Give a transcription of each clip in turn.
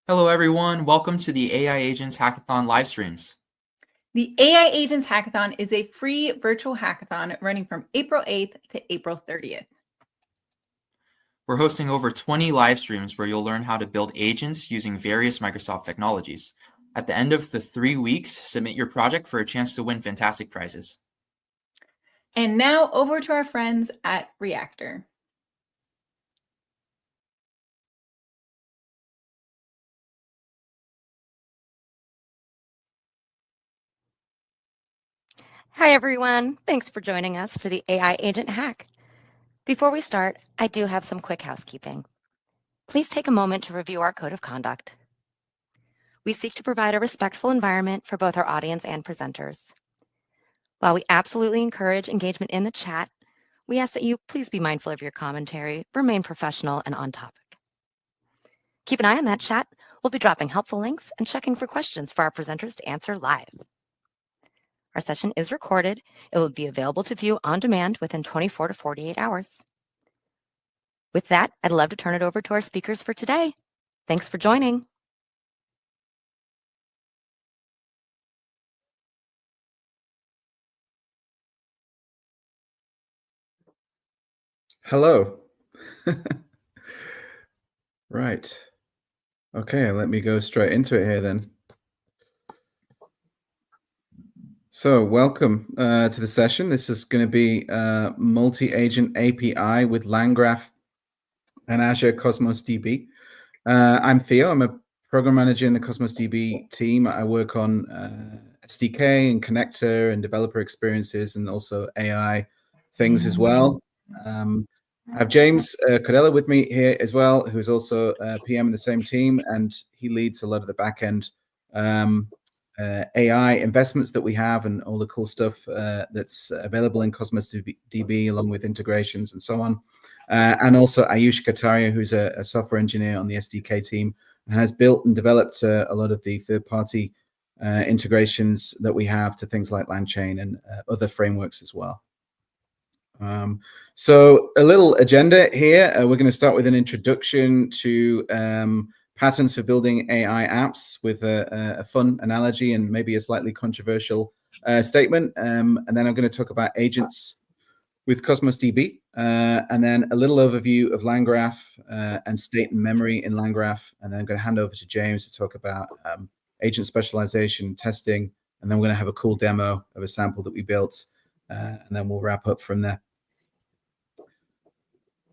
Hello, everyone. Welcome to the AI Agents Hackathon live streams. The AI Agents Hackathon is a free virtual hackathon running from April 8th to April 30th. We're hosting over 20 live streams where you'll learn how to build agents using various Microsoft technologies. At the end of the 3 weeks, submit your project for a chance to win fantastic prizes. And now over to our friends at Reactor. Hi, everyone. Thanks for joining us for the AI Agent Hack. Before we start, I do have some quick housekeeping. Please take a moment to review our code of conduct. We seek to provide a respectful environment for both our audience and presenters. While we absolutely encourage engagement in the chat, we ask that you please be mindful of your commentary, remain professional and on topic. Keep an eye on that chat. We'll be dropping helpful links and checking for questions for our presenters to answer live. Our session is recorded. It will be available to view on demand within 24 to 48 hours. With that, I'd love to turn it over to our speakers for today. Thanks for joining. Hello. Right. Okay, let me go straight into it here then. So welcome to the session. This is going to be multi-agent API with LangGraph and Azure Cosmos DB. I'm Theo. I'm a program manager in the Cosmos DB team. I work on SDK and connector and developer experiences and also AI things as well. I have James Codella with me here as well, who's also a PM in the same team, and he leads a lot of the back-end AI investments that we have and all the cool stuff that's available in Cosmos DB, along with integrations and so on. And also Ayush Kataria, who's a software engineer on the SDK team, and has built and developed a lot of the third-party integrations that we have to things like LangChain and other frameworks as well. So a little agenda here. We're going to start with an introduction to patterns for building AI apps with a fun analogy and maybe a slightly controversial statement. And then I'm going to talk about agents with Cosmos DB, and then a little overview of LangGraph and state and memory in LangGraph. And then I'm going to hand over to James to talk about agent specialization, testing, and then we're going to have a cool demo of a sample that we built, and then we'll wrap up from there.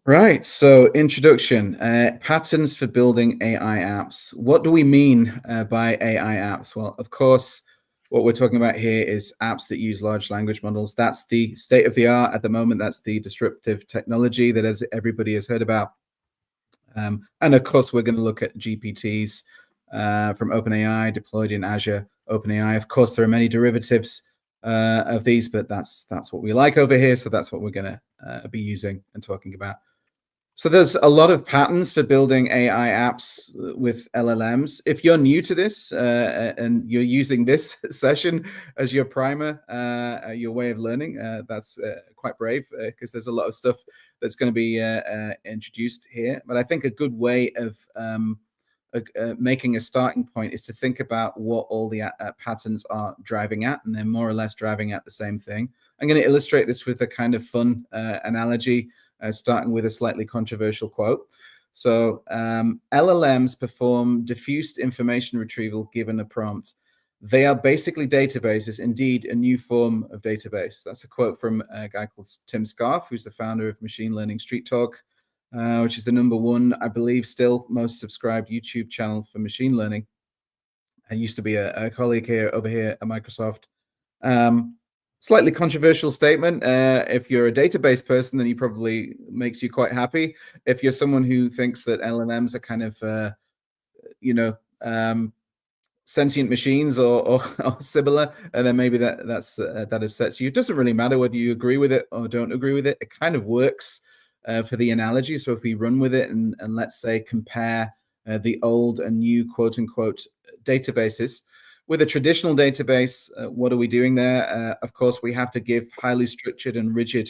Right, so introduction, patterns for building AI apps. What do we mean by AI apps? Well, of course, what we're talking about here is apps that use large language models. That's the state of the art at the moment. That's the disruptive technology that everybody has heard about. And of course, we're going to look at GPTs from OpenAI deployed in Azure OpenAI. Of course, there are many derivatives of these, but that's what we like over here. So that's what we're going to be using and talking about. So there's a lot of patterns for building AI apps with LLMs. If you're new to this and you're using this session as your primer, your way of learning, that's quite brave because there's a lot of stuff that's going to be introduced here. But I think a good way of making a starting point is to think about what all the patterns are driving at, and they're more or less driving at the same thing. I'm going to illustrate this with a kind of fun analogy. Starting with a slightly controversial quote. So LLMs perform diffused information retrieval given a prompt. They are basically databases, indeed a new form of database. That's a quote from a guy called Tim Scarf, who's the founder of Machine Learning Street Talk, which is the #1, I believe, still most subscribed YouTube channel for machine learning. I used to be a colleague over here at Microsoft. Slightly controversial statement. If you're a database person, then he probably makes you quite happy. If you're someone who thinks that LLMs are kind of, sentient machines or similar, and then maybe that upsets you. It doesn't really matter whether you agree with it or don't agree with it. It kind of works for the analogy. So if we run with it and let's say compare the old and new quote unquote databases. With a traditional database, what are we doing there? Of course, we have to give highly structured and rigid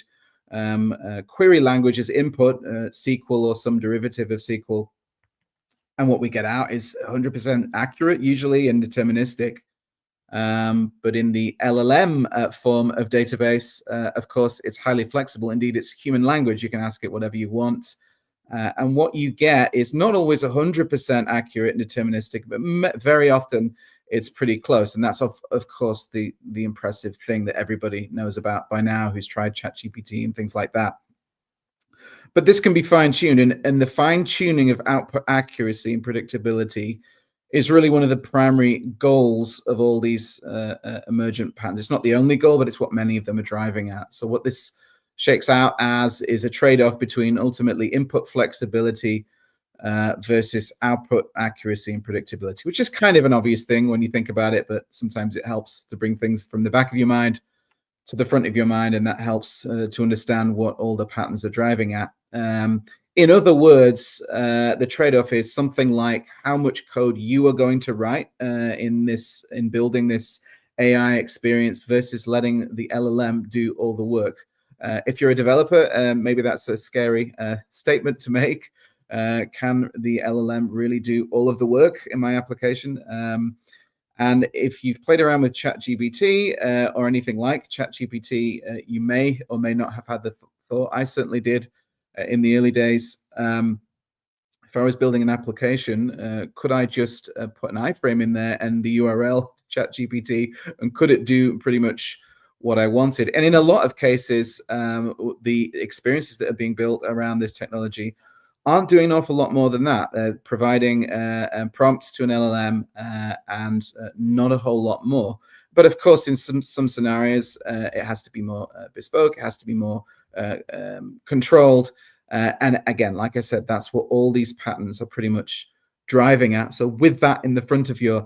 query language as input, SQL or some derivative of SQL. and what we get out is 100% accurate, usually, and deterministic. But in the LLM form of database, of course, it's highly flexible. Indeed, it's human language. You can ask it whatever you want. And what you get is not always 100% accurate and deterministic, but very often it's pretty close. And that's, of course, the impressive thing that everybody knows about by now who's tried ChatGPT and things like that. But this can be fine-tuned, and the fine-tuning of output accuracy and predictability is really one of the primary goals of all these emergent patterns. It's not the only goal, but it's what many of them are driving at. So what this shakes out as is a trade-off between ultimately input flexibility versus output accuracy and predictability, which is kind of an obvious thing when you think about it, but sometimes it helps to bring things from the back of your mind to the front of your mind, and that helps to understand what all the patterns are driving at. In other words, the trade-off is something like how much code you are going to write in building this AI experience versus letting the LLM do all the work. If you're a developer, maybe that's a scary statement to make. Can the LLM really do all of the work in my application? And if you've played around with ChatGPT or anything like ChatGPT, you may or may not have had the thought. I certainly did in the early days. If I was building an application, could I just put an iframe in there and the URL ChatGPT, and could it do pretty much what I wanted? And in a lot of cases, the experiences that are being built around this technology aren't doing an awful lot more than that. They're providing prompts to an LLM and not a whole lot more. But of course, in some scenarios, it has to be more bespoke. It has to be more controlled. And again, like I said, that's what all these patterns are pretty much driving at. So with that in the front of your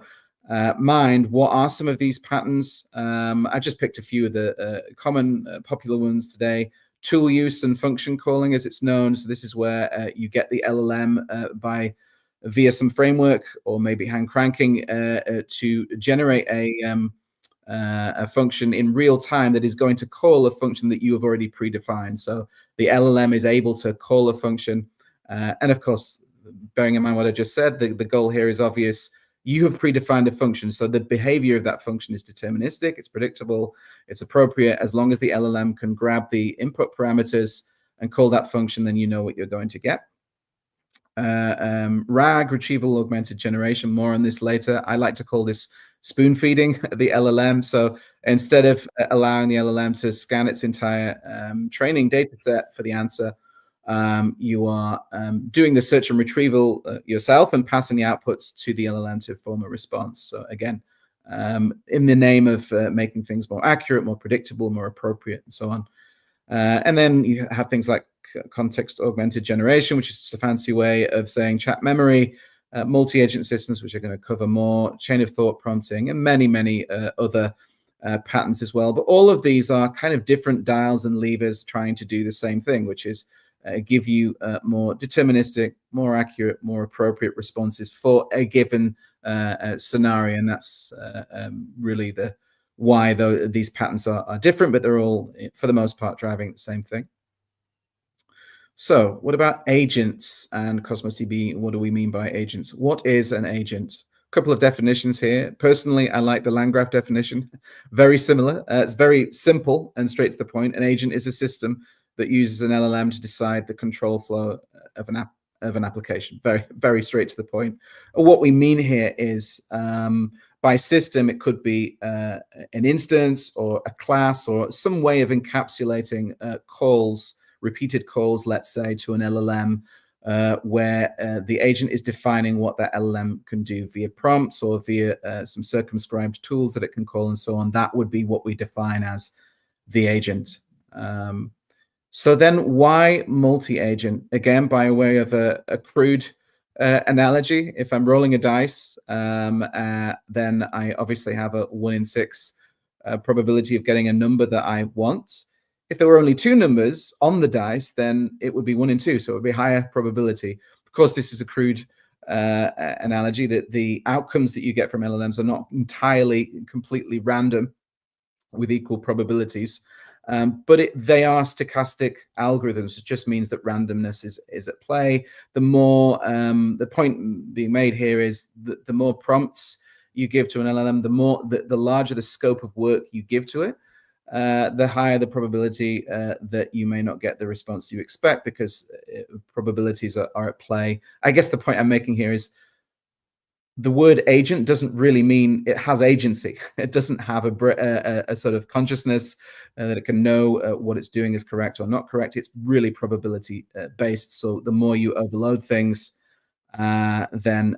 mind, what are some of these patterns? I just picked a few of the common popular ones today. Tool use and function calling, as it's known. So this is where you get the LLM via some framework or maybe hand cranking to generate a function in real time that is going to call a function that you have already predefined. So the LLM is able to call a function. And of course, bearing in mind what I just said, the goal here is obvious. You have predefined a function, so the behavior of that function is deterministic, it's predictable, it's appropriate. As long as the LLM can grab the input parameters and call that function, then you know what you're going to get. RAG, retrieval-augmented generation, more on this later. I like to call this spoon feeding the LLM. So instead of allowing the LLM to scan its entire training data set for the answer, you are doing the search and retrieval yourself and passing the outputs to the LLM to form a response. So again, in the name of making things more accurate, more predictable, more appropriate, and so on. And then you have things like context augmented generation, which is just a fancy way of saying chat memory, multi-agent systems, which are going to cover more, chain of thought prompting, and many, many other patterns as well. But all of these are kind of different dials and levers trying to do the same thing, which is give you more deterministic, more accurate, more appropriate responses for a given scenario. And that's really why these patterns are different, but they're all, for the most part, driving the same thing. So what about agents and Cosmos DB? What do we mean by agents? What is an agent? A couple of definitions here. Personally, I like the LangGraph definition. Very similar. It's very simple and straight to the point. An agent is a system that uses an LLM to decide the control flow of an application. Very, very straight to the point. What we mean here is by system, it could be an instance or a class or some way of encapsulating calls, repeated calls, let's say, to an LLM, where the agent is defining what that LLM can do via prompts or via some circumscribed tools that it can call and so on. That would be what we define as the agent. So then why multi-agent? Again, by way of a crude analogy, if I'm rolling a dice, then I obviously have a 1 in 6 probability of getting a number that I want. If there were only 2 numbers on the dice, then it would be 1 in 2, so it would be higher probability. Of course, this is a crude analogy, that the outcomes that you get from LLMs are not entirely, completely random with equal probabilities. but they are stochastic algorithms. It just means that randomness is at play. The more, the point being made here is that the more prompts you give to an LLM, the larger the scope of work you give to it, the higher the probability that you may not get the response you expect, because probabilities are at play. I guess the point I'm making here is the word agent doesn't really mean it has agency. It doesn't have a sort of consciousness that it can know what it's doing is correct or not correct. It's really probability based. So the more you overload things, then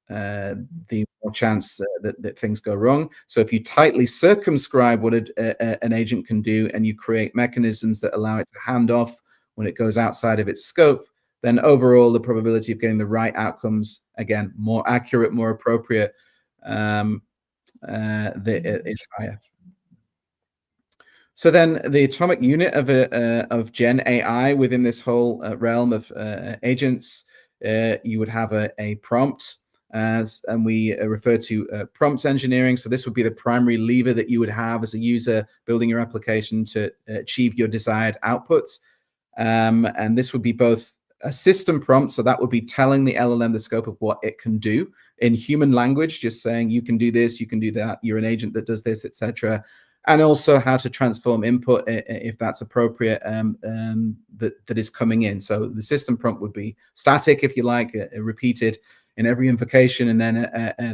the more chance that things go wrong. So if you tightly circumscribe what an agent can do, and you create mechanisms that allow it to hand off when it goes outside of its scope, then overall the probability of getting the right outcomes, again, more accurate, more appropriate, is higher. So then the atomic unit of Gen AI within this whole realm of agents, you would have a prompt, and we refer to prompt engineering. So this would be the primary lever that you would have as a user building your application to achieve your desired outputs. And this would be both a system prompt, so that would be telling the LLM the scope of what it can do in human language, just saying you can do this, you can do that, you're an agent that does this, etc. And also how to transform input if that's appropriate, that is coming in. So the system prompt would be static, if you like, repeated in every invocation, and then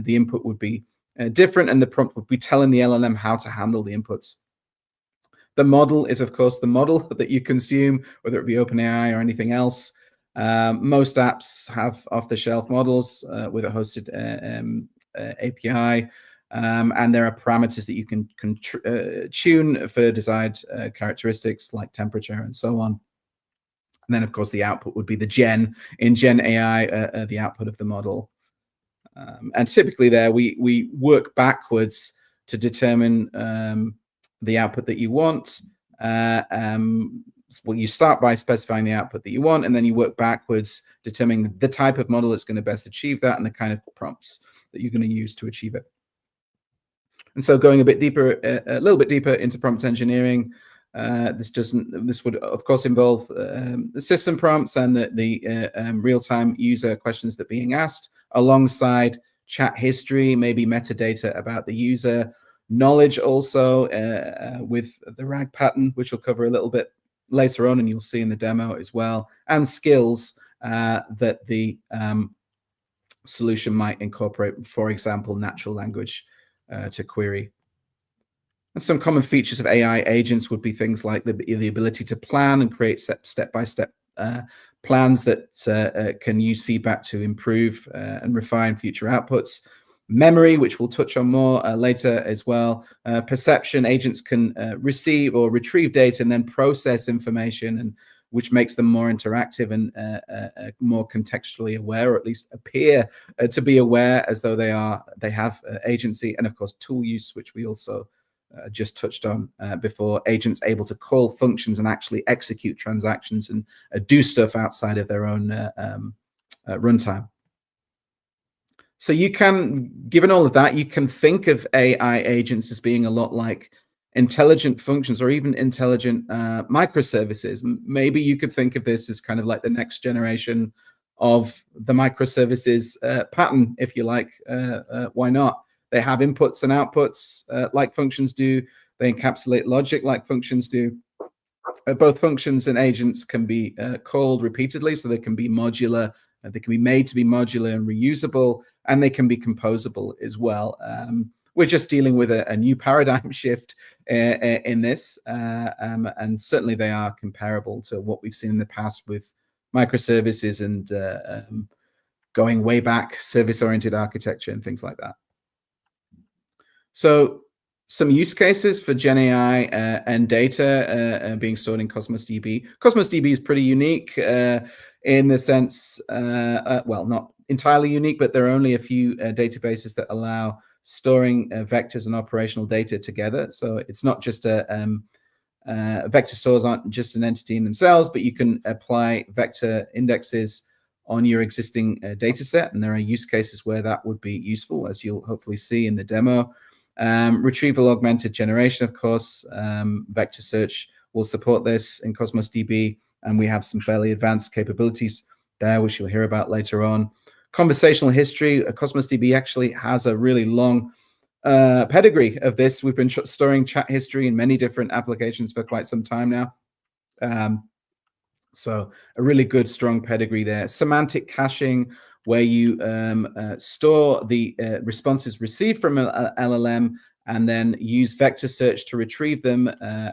the input would be different, and the prompt would be telling the LLM how to handle the inputs. The model is, of course, the model that you consume, whether it be OpenAI or anything else. Most apps have off-the-shelf models with a hosted API, and there are parameters that you can tune for desired characteristics like temperature and so on. And then, of course, the output would be in Gen AI, the output of the model. And typically there, we work backwards to determine the output that you want. Well, you start by specifying the output that you want, and then you work backwards, determining the type of model that's going to best achieve that, and the kind of prompts that you're going to use to achieve it. And so going a little bit deeper into prompt engineering, this would of course involve the system prompts and the real-time user questions that are being asked, alongside chat history, maybe metadata about the user, knowledge also with the RAG pattern, which we'll cover a little bit later on, and you'll see in the demo as well, and skills that the solution might incorporate, for example, natural language to query. And some common features of AI agents would be things like the ability to plan and create step-by-step plans that can use feedback to improve and refine future outputs. Memory, which we'll touch on more later as well. Perception, agents can receive or retrieve data and then process information, and which makes them more interactive and more contextually aware, or at least appear to be aware as though they have agency. And of course, tool use, which we also just touched on before, agents able to call functions and actually execute transactions and do stuff outside of their own runtime. So you can, given all of that, you can think of AI agents as being a lot like intelligent functions or even intelligent microservices. Maybe you could think of this as kind of like the next generation of the microservices pattern, if you like. Why not? They have inputs and outputs like functions do. They encapsulate logic like functions do. Both functions and agents can be called repeatedly, so they can be modular. They can be made to be modular and reusable, and they can be composable as well. We're just dealing with a new paradigm shift in this, and certainly they are comparable to what we've seen in the past with microservices and going way back, service-oriented architecture and things like that. So some use cases for Gen AI and data being stored in Cosmos DB. Cosmos DB is pretty unique in the sense, well, not entirely unique, but there are only a few databases that allow storing vectors and operational data together. So it's not just vector stores aren't just an entity in themselves, but you can apply vector indexes on your existing data set. And there are use cases where that would be useful, as you'll hopefully see in the demo. Retrieval-augmented generation, of course, vector search will support this in Cosmos DB, and we have some fairly advanced capabilities there, which you'll hear about later on. Conversational history, Cosmos DB actually has a really long pedigree of this. We've been storing chat history in many different applications for quite some time now. So a really good, strong pedigree there. Semantic caching, where you store the responses received from an LLM and then use vector search to retrieve them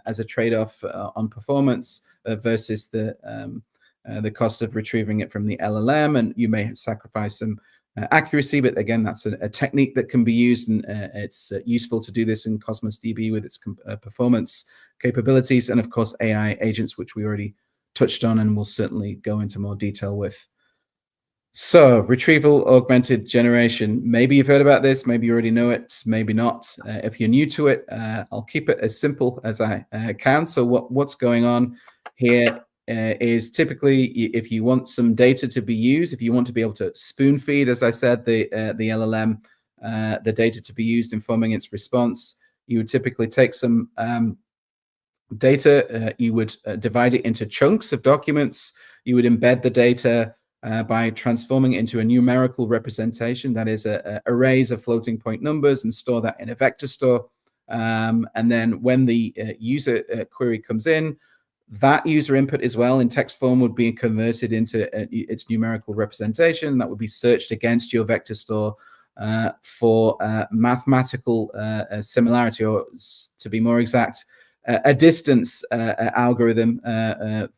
as a trade-off on performance versus the cost of retrieving it from the LLM. And you may sacrifice some accuracy, but again, that's a technique that can be used, and it's useful to do this in Cosmos DB with its performance capabilities, and of course AI agents, which we already touched on and will certainly go into more detail with. So retrieval augmented generation, maybe you've heard about this, maybe you already know it, maybe not. If you're new to it, I'll keep it as simple as I can. So what's going on here is typically, if you want some data to be used, if you want to be able to spoon feed, as I said, the LLM, the data to be used in forming its response, you would typically take some data, you would divide it into chunks of documents, you would embed the data by transforming it into a numerical representation, that is arrays of floating point numbers, and store that in a vector store. And then when the user query comes in, that user input as well in text form would be converted into its numerical representation. That would be searched against your vector store for mathematical similarity, or to be more exact, a distance algorithm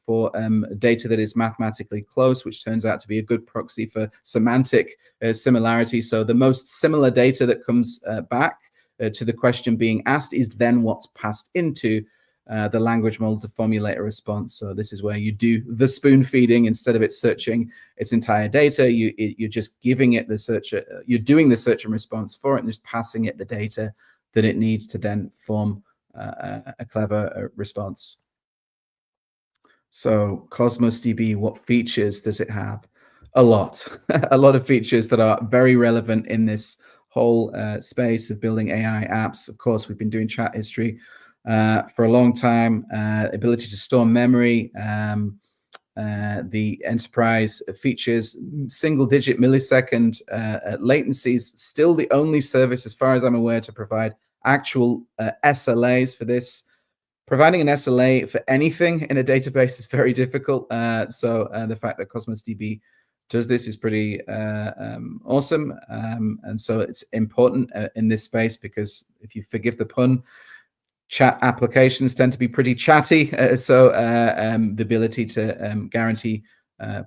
for data that is mathematically close, which turns out to be a good proxy for semantic similarity. So the most similar data that comes back to the question being asked is then what's passed into the language model to formulate a response. So this is where you do the spoon feeding. Instead of it searching its entire data, you're just giving it the search, you're doing the search and response for it, and just passing it the data that it needs to then form a clever response. So Cosmos DB, what features does it have? A lot, a lot of features that are very relevant in this whole space of building AI apps. Of course, we've been doing chat history for a long time, ability to store memory, the enterprise features, single-digit millisecond latencies, still the only service, as far as I'm aware, to provide actual SLAs for this. Providing an SLA for anything in a database is very difficult. So the fact that Cosmos DB does this is pretty awesome. And so it's important in this space, because if you forgive the pun, chat applications tend to be pretty chatty. So the ability to guarantee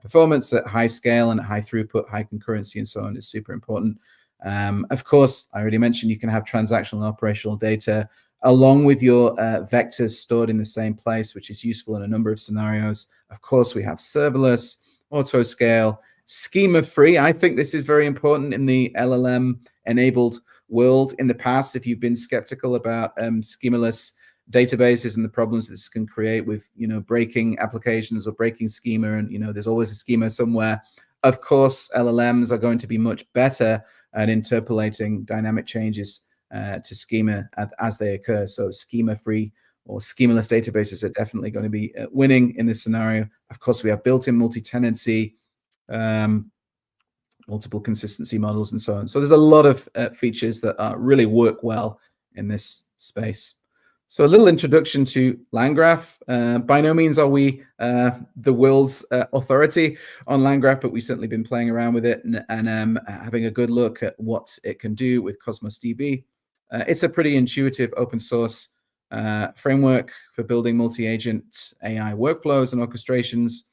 performance at high scale and at high throughput, high concurrency, and so on is super important. Of course, I already mentioned you can have transactional and operational data along with your vectors stored in the same place, which is useful in a number of scenarios. Of course, we have serverless, auto-scale, schema-free. I think this is very important in the LLM-enabled world. In the past, if you've been skeptical about schemaless databases and the problems this can create with, breaking applications or breaking schema, and, there's always a schema somewhere. Of course, LLMs are going to be much better at interpolating dynamic changes to schema as they occur. So schema-free or schemaless databases are definitely going to be winning in this scenario. Of course, we have built-in multi-tenancy, multiple consistency models, and so on. So there's a lot of features that really work well in this space. So a little introduction to LangGraph. By no means are we the world's authority on LangGraph, but we've certainly been playing around with it and having a good look at what it can do with Cosmos DB. It's a pretty intuitive open source framework for building multi-agent AI workflows and orchestrations.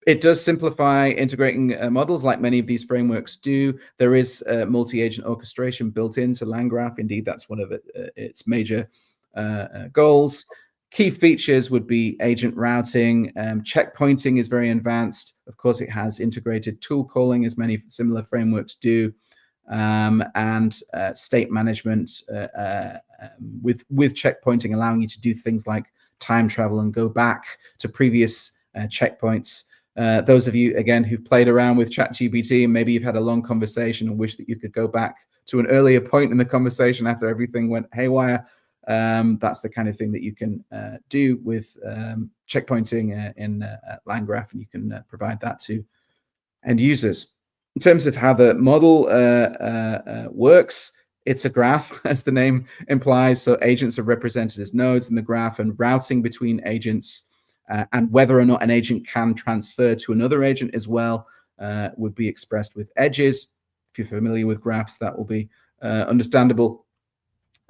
It does simplify integrating models like many of these frameworks do. There is multi-agent orchestration built into LangGraph. Indeed, that's one of its major goals. Key features would be agent routing. Checkpointing is very advanced. Of course, it has integrated tool calling, as many similar frameworks do. And state management with checkpointing, allowing you to do things like time travel and go back to previous checkpoints. Those of you, again, who've played around with ChatGPT, and maybe you've had a long conversation and wish that you could go back to an earlier point in the conversation after everything went haywire. That's the kind of thing that you can do with checkpointing in LangGraph, and you can provide that to end users. In terms of how the model works, it's a graph, as the name implies. So agents are represented as nodes in the graph, and routing between agents and whether or not an agent can transfer to another agent as well would be expressed with edges. If you're familiar with graphs, that will be understandable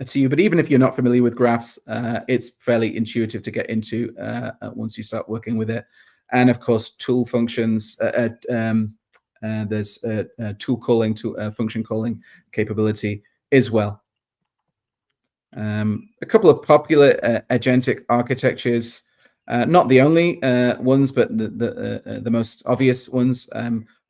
to you. But even if you're not familiar with graphs, it's fairly intuitive to get into once you start working with it. And of course, tool functions. There's tool calling, function calling capability as well. A couple of popular agentic architectures, not the only ones, but the most obvious ones.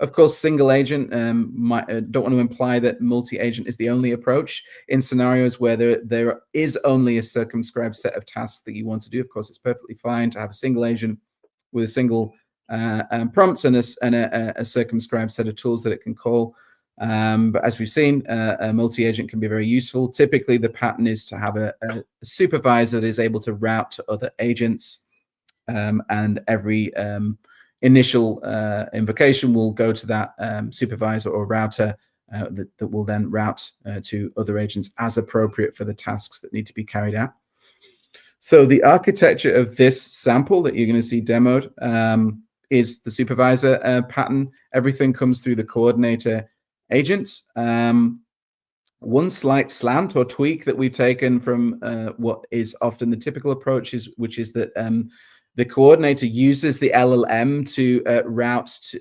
Of course, single agent. Don't want to imply that multi-agent is the only approach in scenarios where there is only a circumscribed set of tasks that you want to do. Of course, it's perfectly fine to have a single agent with a single prompts and a circumscribed set of tools that it can call. But as we've seen, a multi-agent can be very useful. Typically, the pattern is to have a supervisor that is able to route to other agents, and every initial invocation will go to that supervisor or router that will then route to other agents as appropriate for the tasks that need to be carried out. So the architecture of this sample that you're going to see demoed is the supervisor pattern. Everything comes through the coordinator agent. One slight slant or tweak that we've taken from what is often the typical approach which is that the coordinator uses the LLM to route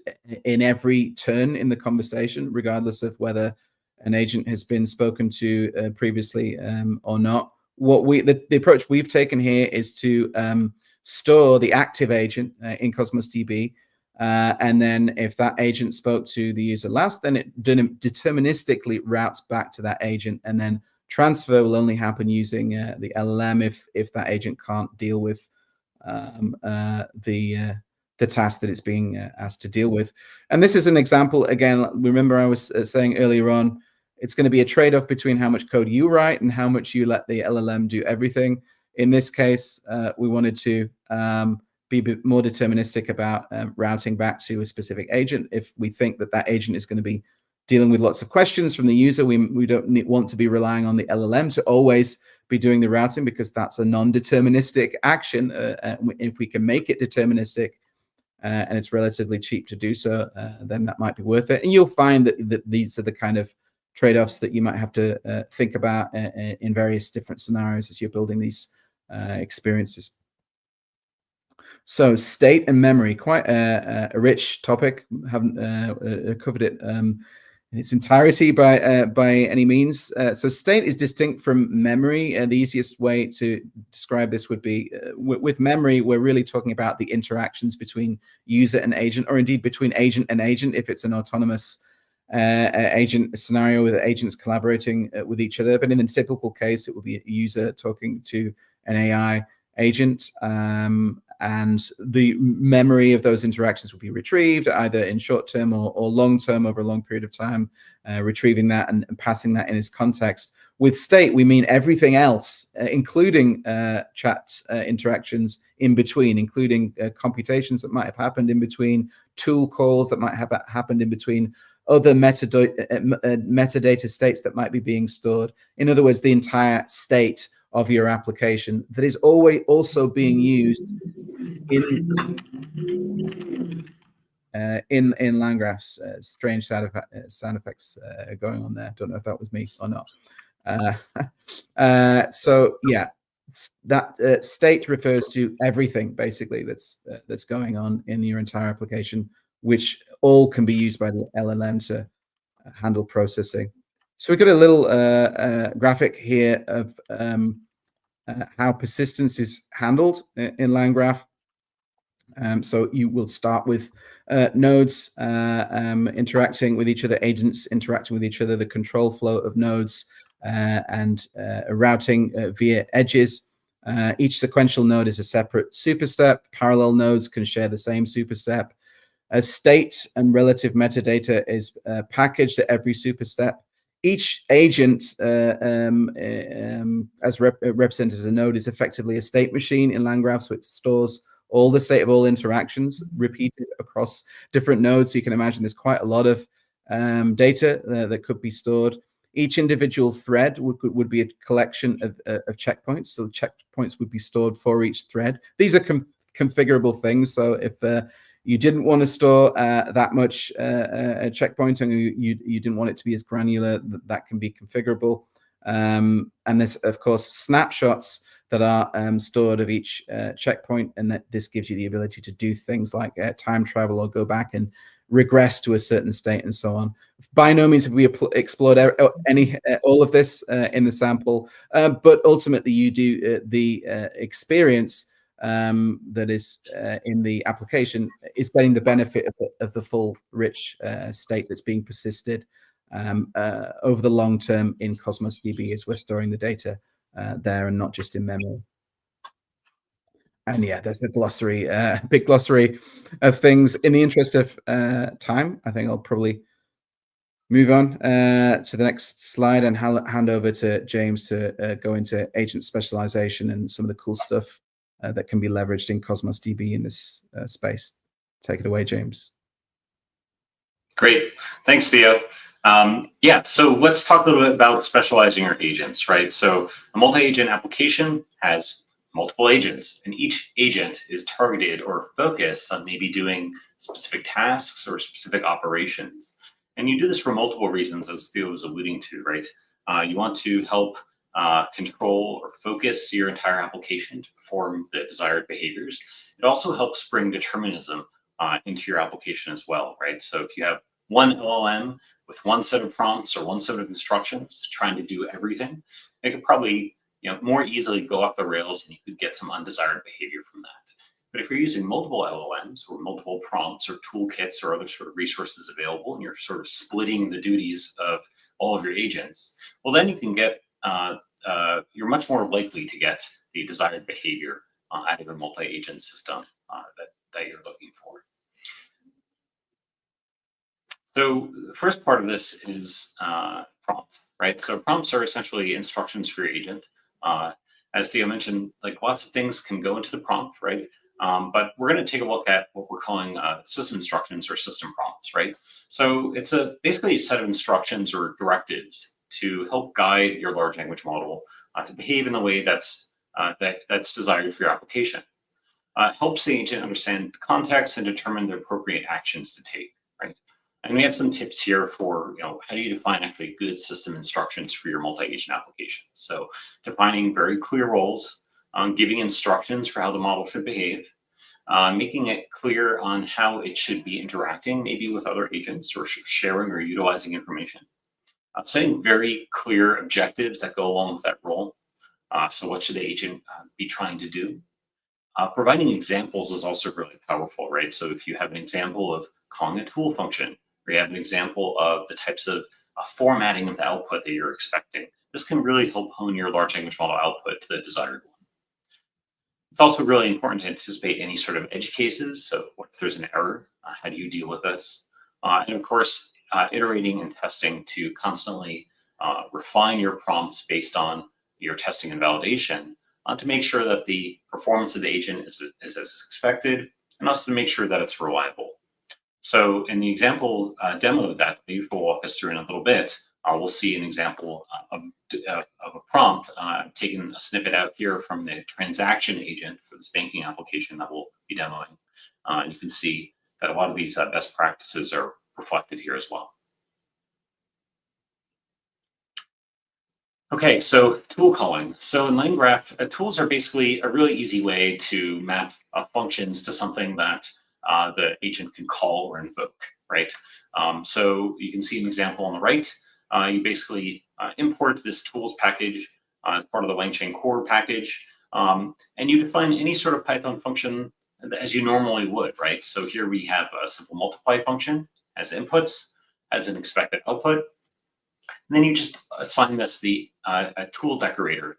in every turn in the conversation, regardless of whether an agent has been spoken to previously or not. The approach we've taken here is to store the active agent in Cosmos DB, and then if that agent spoke to the user last, then it deterministically routes back to that agent, and then transfer will only happen using the LLM if that agent can't deal with the task that it's being asked to deal with. And this is an example. Again, remember I was saying earlier on, it's going to be a trade-off between how much code you write and how much you let the LLM do everything. In this case, we wanted to be a bit more deterministic about routing back to a specific agent. If we think that that agent is going to be dealing with lots of questions from the user, we don't want to be relying on the LLM to always be doing the routing, because that's a non-deterministic action. If we can make it deterministic and it's relatively cheap to do so, then that might be worth it. And you'll find that these are the kind of trade-offs that you might have to think about in various different scenarios as you're building these experiences. So state and memory, quite a rich topic. Haven't covered it in its entirety by any means. So state is distinct from memory. The easiest way to describe this would be with memory, we're really talking about the interactions between user and agent, or indeed between agent and agent if it's an autonomous agent scenario with agents collaborating with each other. But in the typical case, it would be a user talking to an AI agent, and the memory of those interactions will be retrieved either in short term or long term over a long period of time, retrieving that and passing that in its context. With state, we mean everything else, including chat interactions in between, including computations that might have happened in between, tool calls that might have happened in between, other metadata states that might be being stored. In other words, the entire state of your application that is always also being used in LangGraphs. Strange sound effects going on there. Don't know if that was me or not. So yeah, that state refers to everything basically that's going on in your entire application, which all can be used by the LLM to handle processing. So we've got a little graphic here of how persistence is handled in LangGraph. So you will start with nodes interacting with each other, agents interacting with each other, the control flow of nodes, and routing via edges. Each sequential node is a separate superstep. Parallel nodes can share the same superstep. State and relative metadata is packaged at every superstep. each agent, as represented as a node, is effectively a state machine in LangGraph, so it stores all the state of all interactions repeated across different nodes. So you can imagine there's quite a lot of data that could be stored. Each individual thread would be a collection of checkpoints. So the checkpoints would be stored for each thread. These are configurable things. So if you didn't want to store that much checkpoints, and you didn't want it to be as granular, that can be configurable. And there's, of course, snapshots that are stored of each checkpoint, and that this gives you the ability to do things like time travel or go back and regress to a certain state and so on. By no means have we explored all of this in the sample, but ultimately you do the experience that is in the application is getting the benefit of the full rich state that's being persisted over the long term in Cosmos DB as we're storing the data there and not just in memory. And yeah, there's a glossary, big glossary of things. In the interest of time, I think I'll probably move on to the next slide and hand over to James to go into agent specialization and some of the cool stuff that can be leveraged in Cosmos DB in this space. Take it away, James. Great. Thanks, Theo. Yeah, so let's talk a little bit about specializing your agents, right? So a multi-agent application has multiple agents, and each agent is targeted or focused on maybe doing specific tasks or specific operations. And you do this for multiple reasons, as Theo was alluding to, right? You want to help control or focus your entire application to perform the desired behaviors. It also helps bring determinism into your application as well, right? So if you have one LLM with one set of prompts or one set of instructions trying to do everything, it could probably more easily go off the rails, and you could get some undesired behavior from that. But if you're using multiple LLMs or multiple prompts or toolkits or other sort of resources available, and you're sort of splitting the duties of all of your agents, well, then you can get, you're much more likely to get the desired behavior out of a multi-agent system that you're looking for. So the first part of this is prompts, right? So prompts are essentially instructions for your agent. As Theo mentioned, like lots of things can go into the prompt, right? But we're going to take a look at what we're calling system instructions or system prompts, right? So it's basically a set of instructions or directives to help guide your large language model to behave in the way that's desired for your application. Helps the agent understand context and determine the appropriate actions to take, right? And we have some tips here for, how do you define actually good system instructions for your multi-agent application? So defining very clear roles, giving instructions for how the model should behave, making it clear on how it should be interacting maybe with other agents or sharing or utilizing information. Setting very clear objectives that go along with that role. So what should the agent be trying to do? Providing examples is also really powerful, right? So if you have an example of calling a tool function, or you have an example of the types of formatting of the output that you're expecting, this can really help hone your large language model output to the desired one. It's also really important to anticipate any sort of edge cases. So what if there's an error? How do you deal with this? And of course, iterating and testing to constantly refine your prompts based on your testing and validation to make sure that the performance of the agent is as expected, and also to make sure that it's reliable. So in the example demo that Dave will walk us through in a little bit, we'll see an example of a prompt. I've taken a snippet out here from the transaction agent for this banking application that we'll be demoing. And you can see that a lot of these best practices are reflected here as well. Okay, so tool calling. So in LangGraph, tools are basically a really easy way to map functions to something that the agent can call or invoke, right? So you can see an example on the right. You basically import this tools package as part of the LangChain core package, and you define any sort of Python function as you normally would, right? So here we have a simple multiply function as inputs, as an expected output. And then you just assign this the a tool decorator.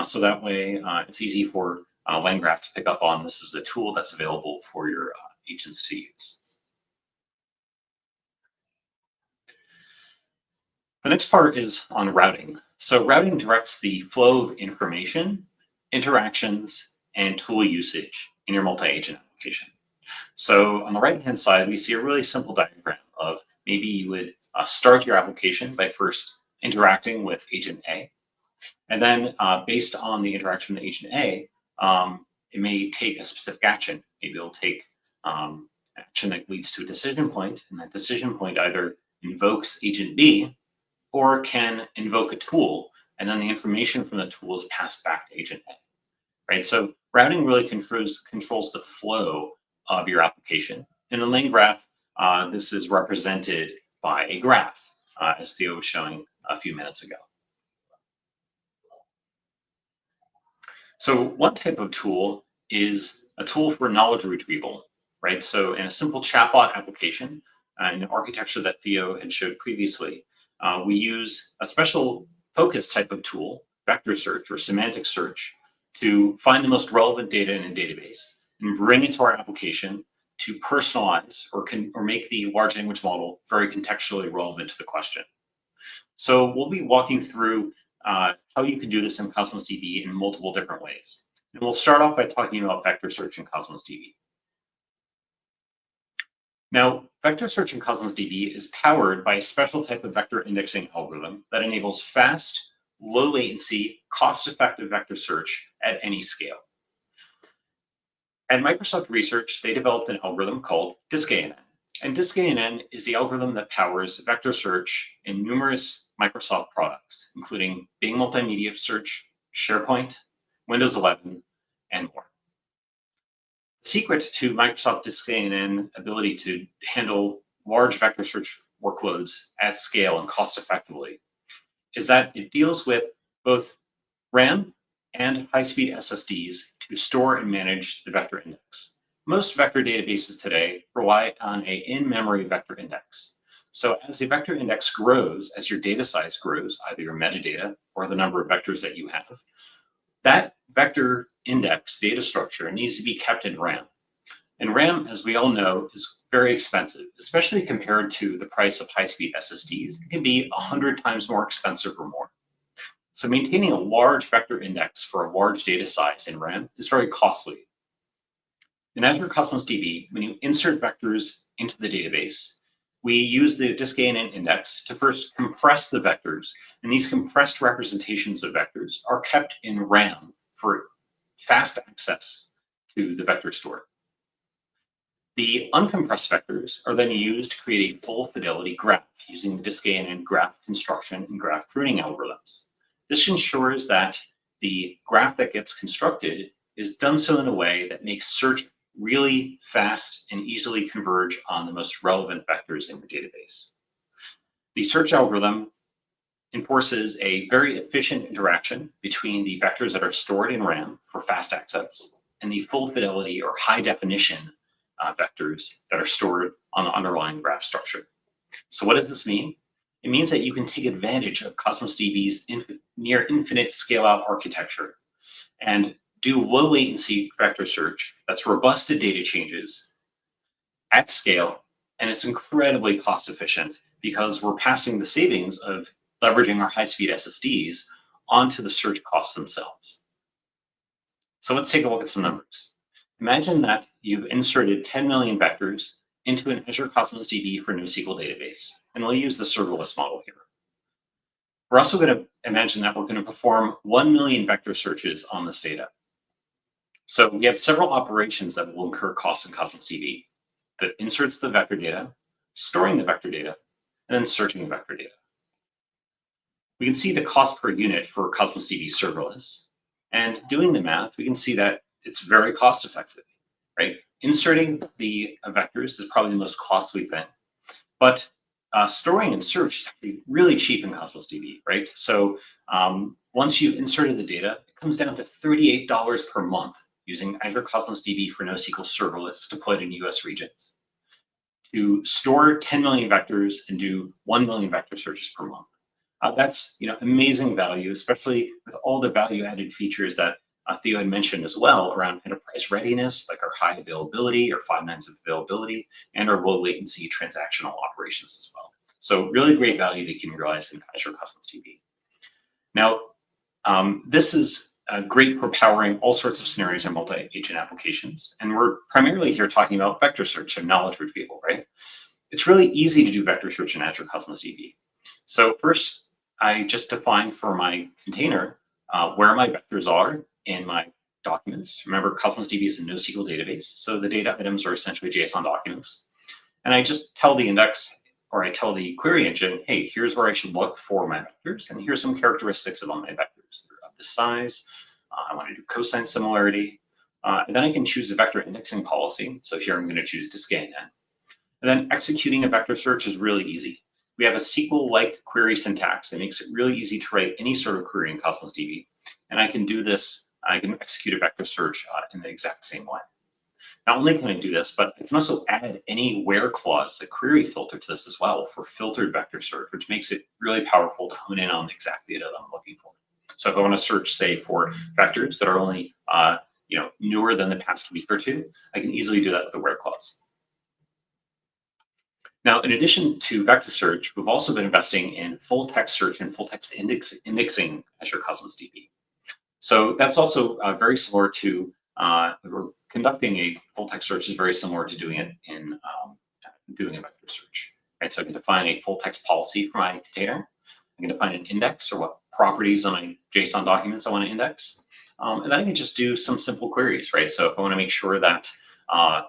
So that way it's easy for LangGraph to pick up on this is the tool that's available for your agents to use. The next part is on routing. So routing directs the flow of information, interactions, and tool usage in your multi-agent application. So on the right-hand side, we see a really simple diagram of maybe you would start your application by first interacting with agent A. And then based on the interaction with agent A, it may take a specific action. Maybe it'll take action that leads to a decision point, and that decision point either invokes agent B or can invoke a tool, and then the information from the tool is passed back to agent A, right? So routing really controls the flow of your application. In a LangGraph, this is represented by a graph, as Theo was showing a few minutes ago. So one type of tool is a tool for knowledge retrieval, right? So in a simple chatbot application, in the architecture that Theo had showed previously, we use a special focus type of tool, vector search or semantic search, to find the most relevant data in a database and bring it to our application to personalize or make the large language model very contextually relevant to the question. So we'll be walking through how you can do this in Cosmos DB in multiple different ways. And we'll start off by talking about vector search in Cosmos DB. Now, vector search in Cosmos DB is powered by a special type of vector indexing algorithm that enables fast, low latency, cost-effective vector search at any scale. At Microsoft Research, they developed an algorithm called DiskANN. And DiskANN is the algorithm that powers vector search in numerous Microsoft products, including Bing Multimedia Search, SharePoint, Windows 11, and more. The secret to Microsoft DiskANN ability to handle large vector search workloads at scale and cost effectively is that it deals with both RAM and high-speed SSDs to store and manage the vector index. Most vector databases today rely on an in-memory vector index. So as the vector index grows, as your data size grows, either your metadata or the number of vectors that you have, that vector index data structure needs to be kept in RAM. And RAM, as we all know, is very expensive, especially compared to the price of high-speed SSDs. It can be 100 times more expensive or more. So maintaining a large vector index for a large data size in RAM is very costly. In Azure Cosmos DB, when you insert vectors into the database, we use the DiskANN index to first compress the vectors, and these compressed representations of vectors are kept in RAM for fast access to the vector store. The uncompressed vectors are then used to create a full fidelity graph using the DiskANN graph construction and graph pruning algorithms. This ensures that the graph that gets constructed is done so in a way that makes search really fast and easily converge on the most relevant vectors in your database. The search algorithm enforces a very efficient interaction between the vectors that are stored in RAM for fast access and the full fidelity or high definition vectors that are stored on the underlying graph structure. So what does this mean? It means that you can take advantage of Cosmos DB's near infinite scale-out architecture and do low latency vector search that's robust to data changes at scale, and it's incredibly cost efficient because we're passing the savings of leveraging our high-speed SSDs onto the search costs themselves. So let's take a look at some numbers. Imagine that you've inserted 10 million vectors into an Azure Cosmos DB for NoSQL database, and we'll use the serverless model here. We're also going to imagine that we're going to perform 1 million vector searches on this data. So we have several operations that will incur costs in Cosmos DB that inserts the vector data, storing the vector data, and then searching the vector data. We can see the cost per unit for Cosmos DB serverless. And doing the math, we can see that it's very cost effective, right? Inserting the vectors is probably the most costly thing, but storing and search is actually really cheap in Cosmos DB, right? So once you've inserted the data, it comes down to $38 per month using Azure Cosmos DB for NoSQL serverless deployed in US regions to store 10 million vectors and do 1 million vector searches per month. That's amazing value, especially with all the value-added features that Theo had mentioned as well around enterprise readiness, like our high availability or 5 nines of availability, and our low latency transactional operations as well. So really great value that you can realize in Azure Cosmos DB. Now, this is great for powering all sorts of scenarios and multi-agent applications. And we're primarily here talking about vector search and knowledge retrieval, right? It's really easy to do vector search in Azure Cosmos DB. So first, I just define for my container where my vectors are in my documents. Remember, Cosmos DB is a NoSQL database, so the data items are essentially JSON documents. And I just tell the index, or I tell the query engine, hey, here's where I should look for my vectors, and here's some characteristics about my vectors. They're of this size. I want to do cosine similarity. And then I can choose a vector indexing policy. So here I'm going to choose to scan in. And then executing a vector search is really easy. We have a SQL-like query syntax that makes it really easy to write any sort of query in Cosmos DB. And I can do this, I can execute a vector search in the exact same way. Not only can I do this, but I can also add any where clause, a query filter to this as well for filtered vector search, which makes it really powerful to hone in on the exact data that I'm looking for. So if I want to search, say, for vectors that are only newer than the past week or two, I can easily do that with a where clause. Now, in addition to vector search, we've also been investing in full text search and full text indexing Azure Cosmos DB. So that's also very similar to conducting a full text search is very similar to doing it in doing a vector search. Right? So I can define a full text policy for my container. I can define an index or what properties on my JSON documents I want to index. And then I can just do some simple queries, right? So if I want to make sure that a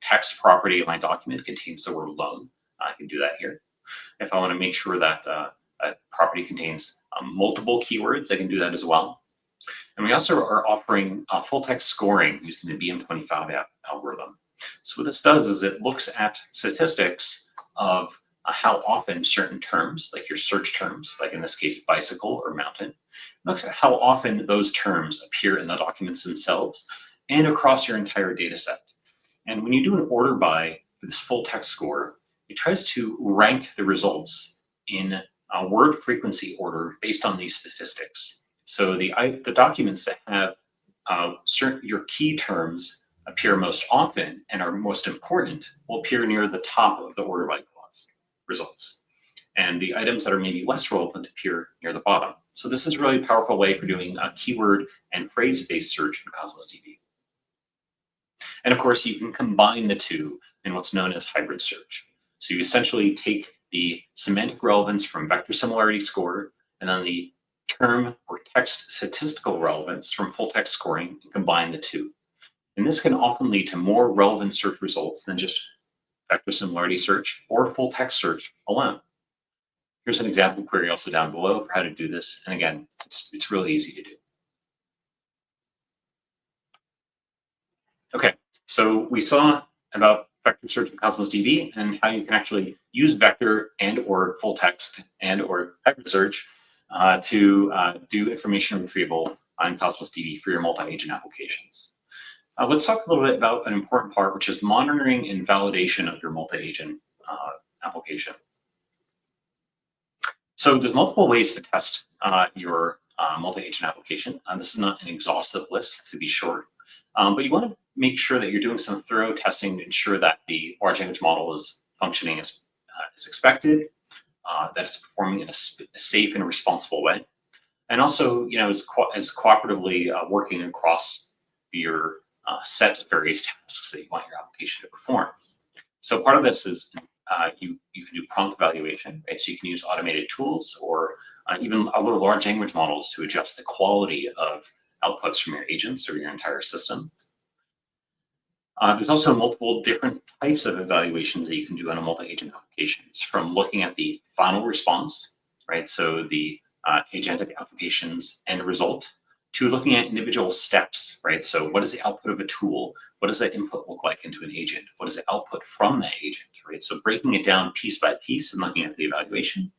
text property of my document contains the word loan, I can do that here. If I want to make sure that a property contains multiple keywords, I can do that as well. And we also are offering full text scoring using the BM25 algorithm. So what this does is it looks at statistics of how often certain terms, like your search terms, like in this case, bicycle or mountain, looks at how often those terms appear in the documents themselves and across your entire data set. And when you do an order by for this full text score, it tries to rank the results in a word frequency order based on these statistics. So the documents that have your key terms appear most often and are most important will appear near the top of the order by clause results. And the items that are maybe less relevant appear near the bottom. So this is a really powerful way for doing a keyword and phrase-based search in Cosmos DB. And of course, you can combine the two in what's known as hybrid search. So you essentially take the semantic relevance from vector similarity score and then the term or text statistical relevance from full text scoring and combine the two. And this can often lead to more relevant search results than just vector similarity search or full text search alone. Here's an example query also down below for how to do this. And again, it's really easy to do. Okay, so we saw about vector search in Cosmos DB and how you can actually use vector and or full text and or hybrid search to do information retrieval on Cosmos DB for your multi-agent applications. Let's talk a little bit about an important part, which is monitoring and validation of your multi-agent application. So there's multiple ways to test your multi-agent application. This is not an exhaustive list, to be short, but you want to make sure that you're doing some thorough testing to ensure that the large language model is functioning as expected, that it's performing in a safe and responsible way, and also, is cooperatively working across your set of various tasks that you want your application to perform. So part of this is you can do prompt evaluation, right? So you can use automated tools or even other large language models to adjust the quality of outputs from your agents or your entire system. There's also multiple different types of evaluations that you can do on a multi-agent applications, from looking at the final response, right? So the agentic application's end result, to looking at individual steps, right? So what is the output of a tool? What does that input look like into an agent? What is the output from that agent, right? So breaking it down piece by piece and looking at the evaluation.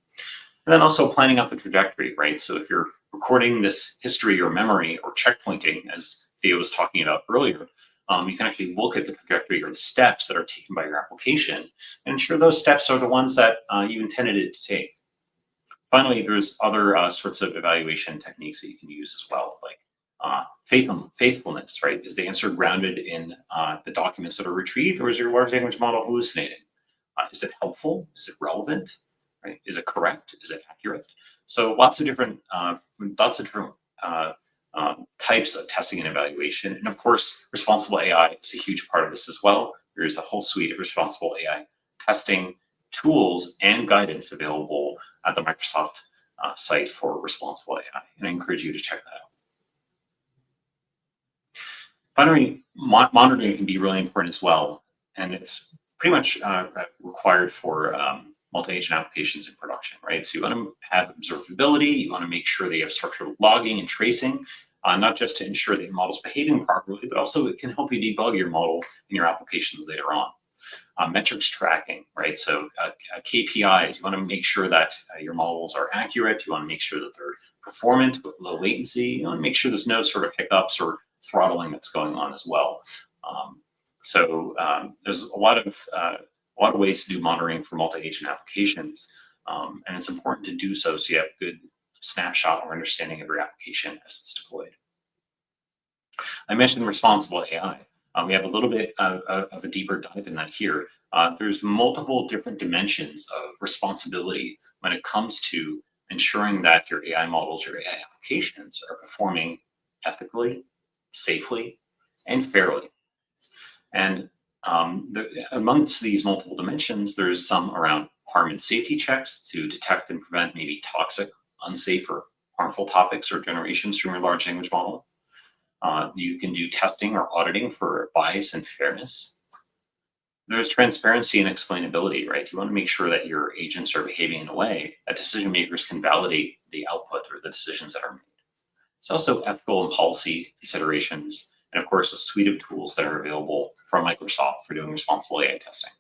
And then also planning out the trajectory, right? So if you're recording this history or memory or checkpointing, as Theo was talking about earlier, you can actually look at the trajectory or the steps that are taken by your application and ensure those steps are the ones that you intended it to take. Finally, there's other sorts of evaluation techniques that you can use as well, like faithfulness, right? Is the answer grounded in the documents that are retrieved, or is your large language model hallucinating? Is it helpful? Is it relevant? right? Is it correct? Is it accurate? So lots of different types of testing and evaluation. And of course, responsible AI is a huge part of this as well. There's a whole suite of responsible AI testing tools and guidance available at the Microsoft site for responsible AI. And I encourage you to check that out. Finally, monitoring can be really important as well. And it's pretty much required for multi-agent applications in production, right? So you want to have observability, you want to make sure they have structured logging and tracing, not just to ensure that your model's behaving properly, but also it can help you debug your model in your applications later on. Metrics tracking, right? So KPIs, you want to make sure that your models are accurate, you want to make sure that they're performant with low latency, you want to make sure there's no sort of hiccups or throttling that's going on as well. There's a lot of ways to do monitoring for multi-agent applications, and it's important to do so you have a good snapshot or understanding of your application as it's deployed. I mentioned responsible AI. We have a little bit of a deeper dive in that here. There's multiple different dimensions of responsibility when it comes to ensuring that your AI models, your AI applications are performing ethically, safely, and fairly. And amongst these multiple dimensions, there's some around harm and safety checks to detect and prevent maybe toxic, unsafe, or harmful topics or generations from your large language model. You can do testing or auditing for bias and fairness. There's transparency and explainability, right? You want to make sure that your agents are behaving in a way that decision makers can validate the output or the decisions that are made. It's also ethical and policy considerations, and of course, a suite of tools that are available from Microsoft for doing responsible AI testing.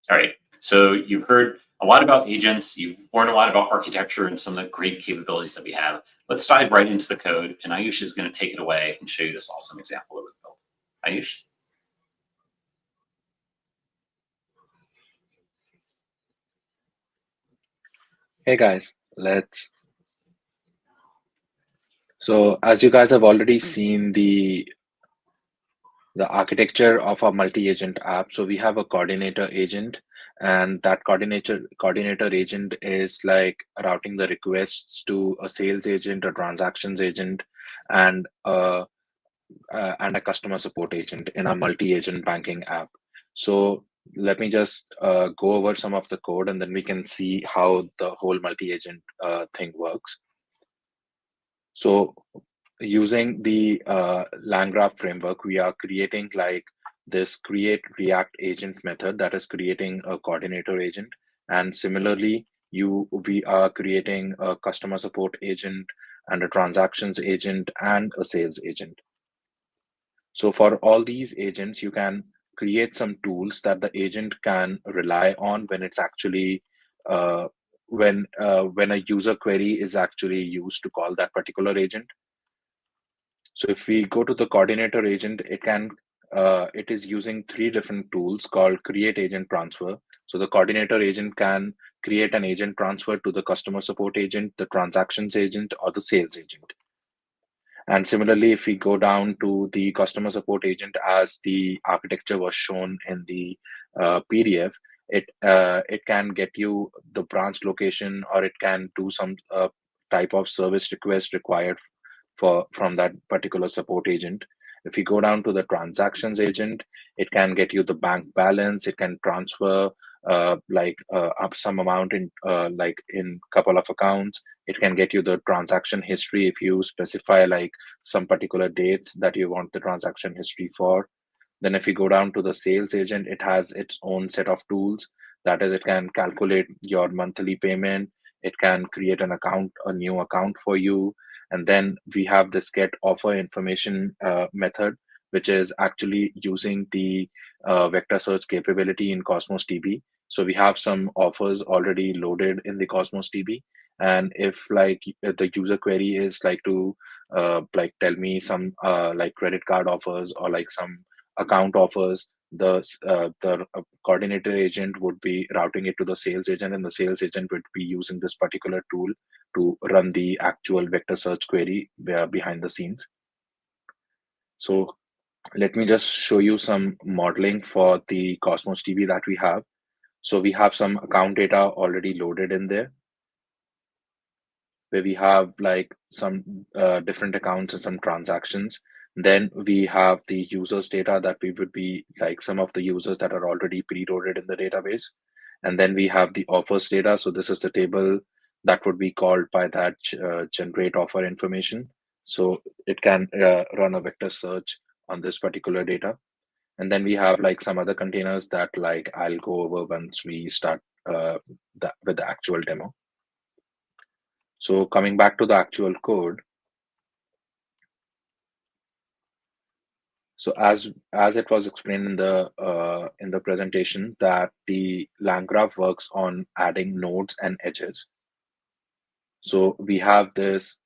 All right, so you've heard a lot about agents, you've learned a lot about architecture and some of the great capabilities that we have. Let's dive right into the code, and Ayush is going to take it away and show you this awesome example that we've built. Ayush? Hey guys, so as you guys have already seen the architecture of our multi-agent app, so we have a coordinator agent, and that coordinator agent is like routing the requests to a sales agent, a transactions agent, and a customer support agent in our multi-agent banking app. So let me just go over some of the code, and then we can see how the whole multi-agent thing works. So using the LangGraph framework, we are creating like this create React agent method that is creating a coordinator agent. And similarly, we are creating a customer support agent and a transactions agent and a sales agent. So for all these agents, you can create some tools that the agent can rely on when it's actually when a user query is actually used to call that particular agent. So if we go to the coordinator agent, it is using 3 different tools called create agent transfer. So the coordinator agent can create an agent transfer to the customer support agent, the transactions agent, or the sales agent. And similarly, if we go down to the customer support agent as the architecture was shown in the PDF, it can get you the branch location, or it can do some type of service request required from that particular support agent. If you go down to the transactions agent, it can get you the bank balance. It can transfer up some amount in like in couple of accounts. It can get you the transaction history if you specify like some particular dates that you want the transaction history for. Then if you go down to the sales agent, it has its own set of tools. That is, it can calculate your monthly payment. It can create an account, a new account for you. And then we have this get offer information method, which is actually using the vector search capability in Cosmos DB. So we have some offers already loaded in the Cosmos DB. And if like the user query is like to like tell me some like credit card offers or like some account offers, the coordinator agent would be routing it to the sales agent, and the sales agent would be using this particular tool to run the actual vector search query behind the scenes. So let me just show you some modeling for the Cosmos DB that we have. So we have some account data already loaded in there, where we have like some different accounts and some transactions. Then we have the users data that we would be like some of the users that are already preloaded in the database. And then we have the offers data. So this is the table that would be called by that generate offer information. So it can run a vector search on this particular data. And then we have like some other containers that like I'll go over once we start with the actual demo. So coming back to the actual code, so as it was explained in the presentation, that the LangGraph works on adding nodes and edges. So we have this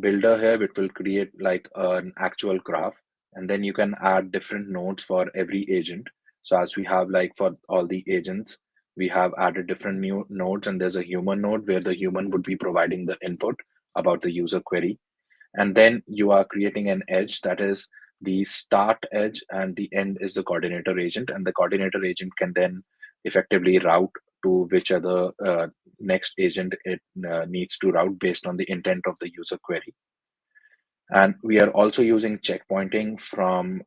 builder here, which will create like an actual graph, and then you can add different nodes for every agent. So as we have like for all the agents, we have added different new nodes, and there's a human node where the human would be providing the input about the user query. And then you are creating an edge that is the start edge, and the end is the coordinator agent, and the coordinator agent can then effectively route to which other next agent it needs to route based on the intent of the user query. And we are also using checkpointing from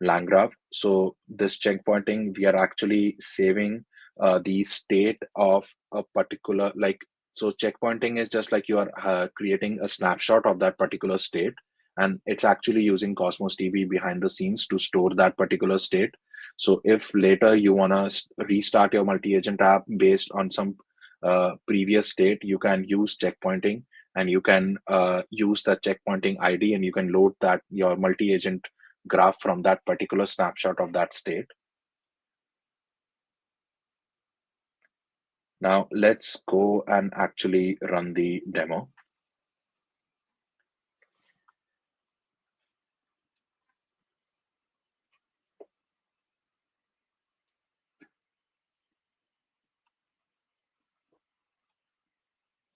LangGraph. So this checkpointing, we are actually saving the state of a particular, like, so checkpointing is just like you are creating a snapshot of that particular state, and it's actually using Cosmos DB behind the scenes to store that particular state. So if later you want to restart your multi-agent app based on some previous state, you can use checkpointing, and you can use the checkpointing ID, and you can load that your multi-agent graph from that particular snapshot of that state. Now let's go and actually run the demo.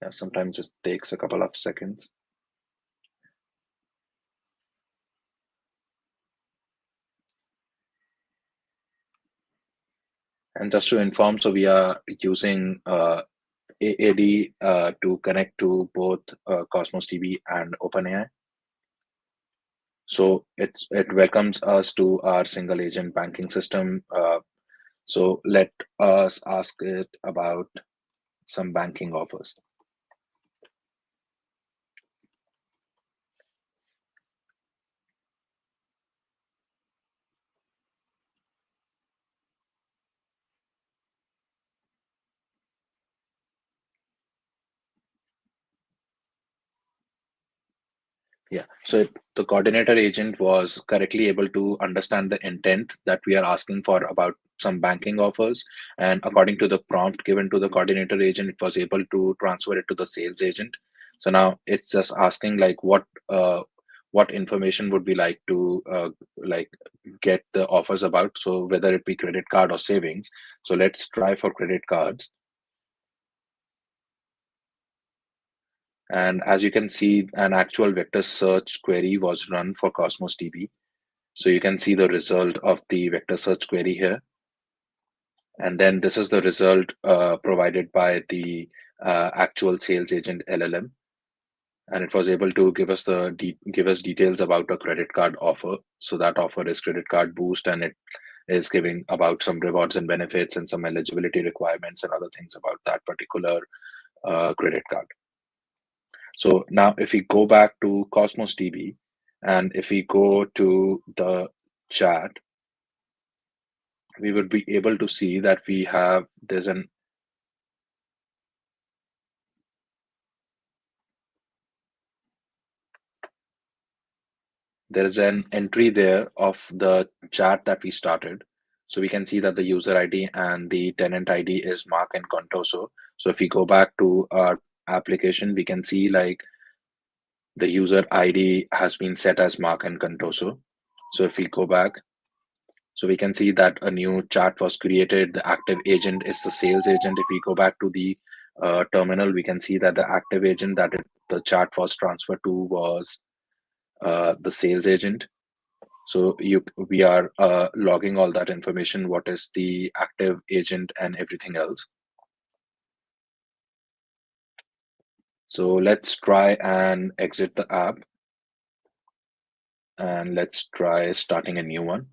Yeah, sometimes it takes a couple of seconds. And just to inform, so we are using AAD to connect to both Cosmos DB and OpenAI. So it welcomes us to our single agent banking system. So let us ask it about some banking offers. Yeah, so the coordinator agent was correctly able to understand the intent that we are asking for about some banking offers. And according to the prompt given to the coordinator agent, it was able to transfer it to the sales agent. So now it's just asking like what information would we like to like get the offers about. So whether it be credit card or savings. So let's try for credit cards. And as you can see, an actual vector search query was run for Cosmos DB. So you can see the result of the vector search query here. And then this is the result provided by the actual sales agent LLM. And it was able to give us details about a credit card offer. So that offer is credit card boost, and it is giving about some rewards and benefits and some eligibility requirements and other things about that particular credit card. So now if we go back to Cosmos DB, and if we go to the chat, we would be able to see that there's an entry there of the chat that we started. So we can see that the user ID and the tenant ID is Mark and Contoso. So if we go back to our application, we can see like the user ID has been set as Mark and Contoso. So if we go back, so we can see that a new chat was created. The active agent is the sales agent. If we go back to the terminal, we can see that the active agent that the chat was transferred to was the sales agent. So we are logging all that information, what is the active agent and everything else. So let's try and exit the app. And let's try starting a new one.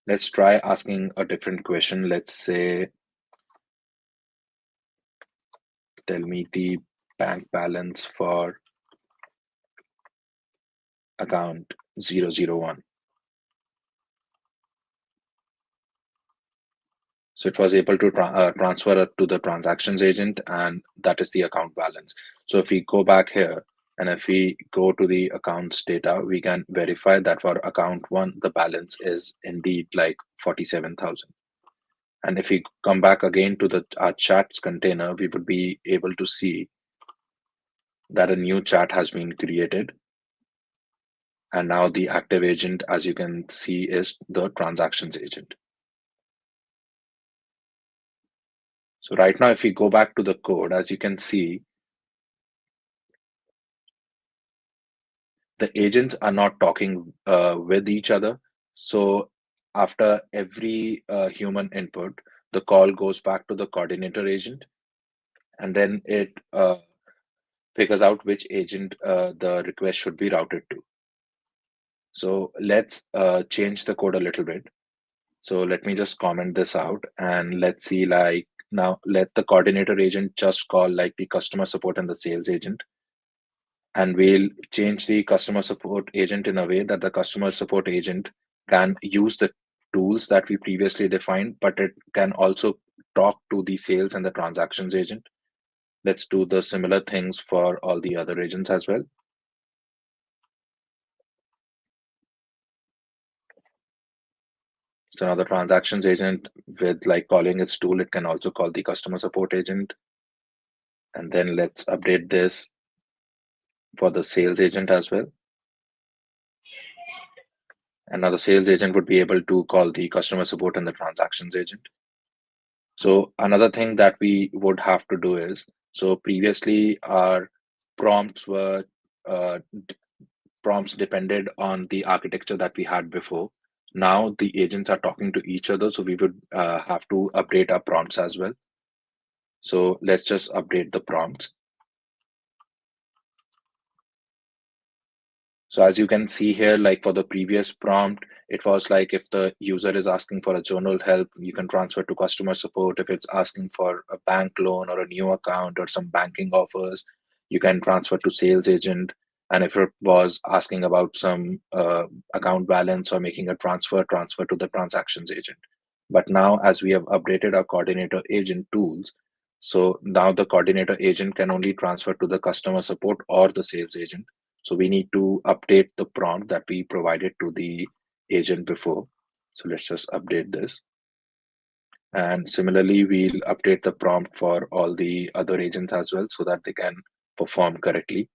Let's try asking a different question. Let's say, tell me the bank balance for account 001. So it was able to transfer it to the transactions agent, and that is the account balance. So if we go back here, and if we go to the accounts data, we can verify that for account 1, the balance is indeed like 47,000. And if we come back again to our chats container, we would be able to see that a new chat has been created. And now the active agent, as you can see, is the transactions agent. So right now, if we go back to the code, as you can see, the agents are not talking with each other. So after every human input, the call goes back to the coordinator agent, and then it figures out which agent the request should be routed to. So let's change the code a little bit. So let me just comment this out, and let's see, like, now let the coordinator agent just call like the customer support and the sales agent. And we'll change the customer support agent in a way that the customer support agent can use the tools that we previously defined, but it can also talk to the sales and the transactions agent. Let's do the similar things for all the other agents as well. So now the transactions agent, with like calling its tool, it can also call the customer support agent. And then let's update this for the sales agent as well. And now the sales agent would be able to call the customer support and the transactions agent. So another thing that we would have to do is, so previously our prompts were prompts depended on the architecture that we had before. Now the agents are talking to each other, so we would have to update our prompts as well. So let's just update the prompts. So as you can see here, like for the previous prompt, it was like if the user is asking for a journal help, you can transfer to customer support. If it's asking for a bank loan or a new account or some banking offers, you can transfer to sales agent. And if it was asking about some account balance or making a transfer to the transactions agent. But now, as we have updated our coordinator agent tools, so now the coordinator agent can only transfer to the customer support or the sales agent. So we need to update the prompt that we provided to the agent before. So let's just update this. And similarly, we'll update the prompt for all the other agents as well so that they can perform correctly.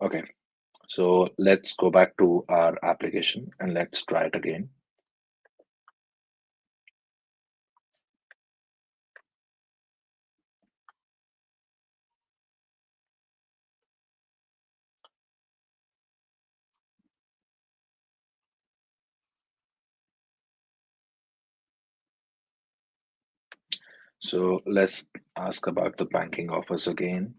Okay, so let's go back to our application and let's try it again. So let's ask about the banking offers again.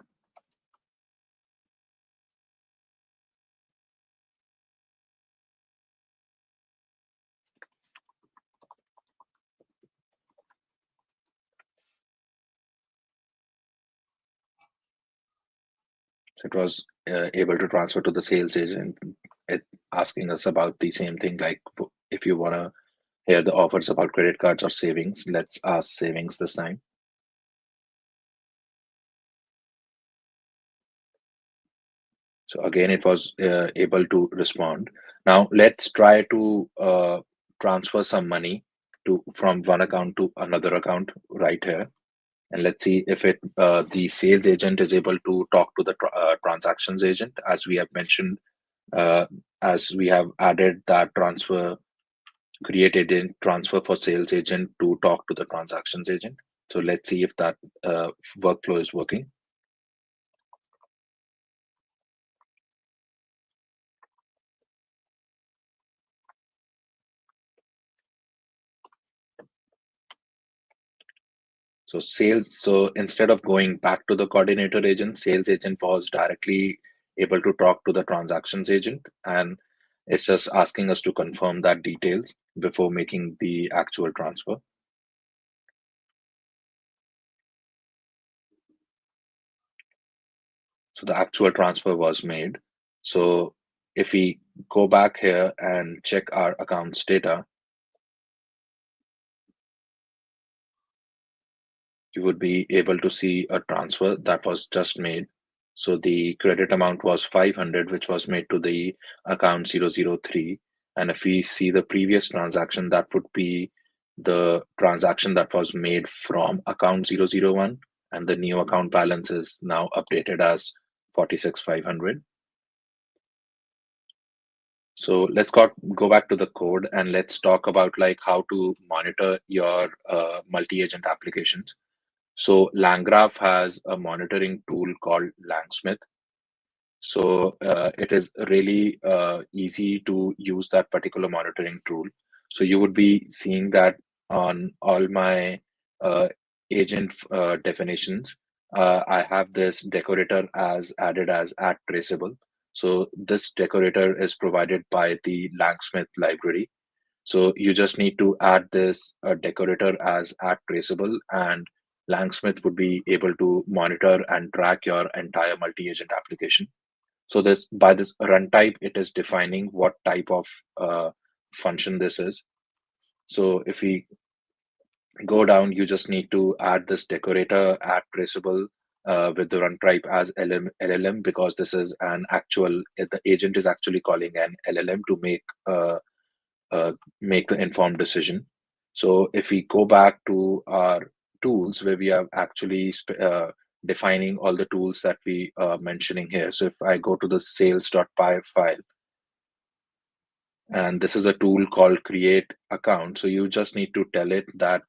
So it was able to transfer to the sales agent, it asking us about the same thing, like if you want to hear the offers about credit cards or savings, let's ask savings this time. So again, it was able to respond. Now let's try to transfer some money from one account to another account right here. And let's see if the sales agent is able to talk to the transactions agent, as we have mentioned, as we have added that create agent transfer for sales agent to talk to the transactions agent. So let's see if that workflow is working. So instead of going back to the coordinator agent, sales agent was directly able to talk to the transactions agent, and it's just asking us to confirm that details before making the actual transfer. So the actual transfer was made. So if we go back here and check our accounts data, you would be able to see a transfer that was just made. So the credit amount was 500, which was made to the account 003. And if we see the previous transaction, that would be the transaction that was made from account 001, and the new account balance is now updated as 46,500. So let's go back to the code and let's talk about like how to monitor your multi-agent applications. So LangGraph has a monitoring tool called Langsmith. So it is really easy to use that particular monitoring tool. So you would be seeing that on all my agent definitions. I have this decorator as added as @traceable. So this decorator is provided by the Langsmith library. So you just need to add this decorator as @traceable, and Langsmith would be able to monitor and track your entire multi-agent application. So this by this run type, it is defining what type of function this is. So if we go down, you just need to add this decorator @traceable with the run type as LLM, because this is an actual, the agent is actually calling an LLM to make the informed decision. So if we go back to our tools where we are actually defining all the tools that we are mentioning here. So if I go to the sales.py file, and this is a tool called create account. So you just need to tell it that